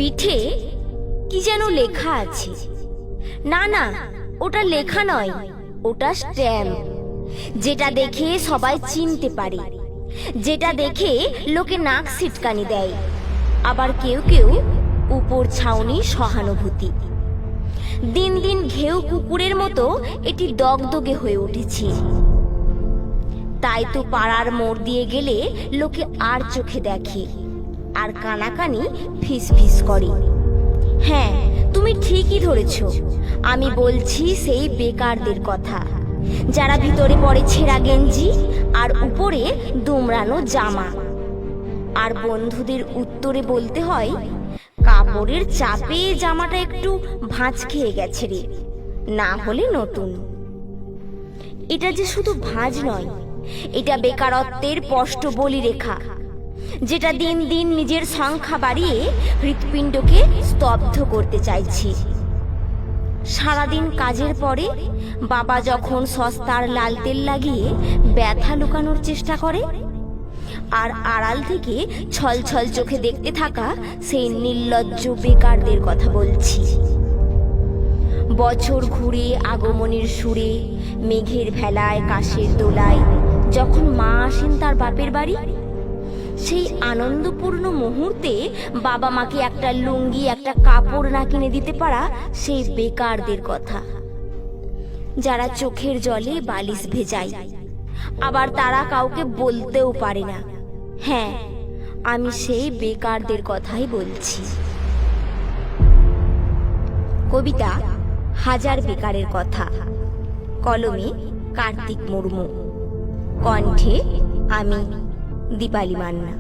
পিঠে কি যেন লেখা আছে। না না, ওটা লেখা নয়, ওটা স্ট্যাম্প। যেটা দেখে সবাই চিনতে পারে, যেটা দেখে লোকে নাক সিটকানি দেয়। আবার কেউ কেউ উপর ছাউনি সহানুভূতি। দিন দিন ঘেউ কুকুরের মতো এটি দগদগে হয়ে উঠেছে। তাই তো পাড়ার মোড় দিয়ে গেলে লোকে আর চোখে দেখে, আর কানাকানি ফিস ফিস করে। হ্যাঁ, তুমি ঠিকই ধরেছ, আমি বলছি সেই বেকারদের কথা, যারা ভিতরে পরে ছেঁড়া গেঞ্জি আর উপরে দুমড়ানো জামা। আর বন্ধুদের উত্তরে বলতে হয়, কাপড়ের চাপে জামাটা একটু ভাঁজ খেয়ে গেছে রে, না হলে নতুন। এটা যে শুধু ভাঁজ নয়, এটা বেকারত্বের স্পষ্ট বলিরেখা, যেটা দিন দিন নিজের সংখ্যা বাড়িয়ে হৃৎপিণ্ডকে স্তব্ধ করতে চাইছে। সারাদিন কাজের পরে বাবা যখন সস্তার লাল তেল লাগিয়ে ব্যথা লুকানোর চেষ্টা করে, আর আড়াল থেকে ছলছল চোখে দেখতে থাকা সেই নির্লজ্জ বেকারদের কথা বলছি। বছর ঘুরে আগমনের সুরে, মেঘের ভেলায় কাশের দোলায় যখন মা আসেন তার বাপের বাড়ি, সেই আনন্দপূর্ণ মুহূর্তে বাবা মাকে একটা লুঙ্গি, একটা কাপড় না কিনে দিতে পারা সেই বেকারদের কথা, যারা চোখের জলে বালিশ ভেজায়, আবার তারা কাউকে বলতেও পারে না। হ্যাঁ, আমি সেই বেকারদের কথাই বলছি। কবিতা হাজার বেকারের কথা, কলমে কার্তিক মুর্মু, কণ্ঠে আমি দীপালি মান্না।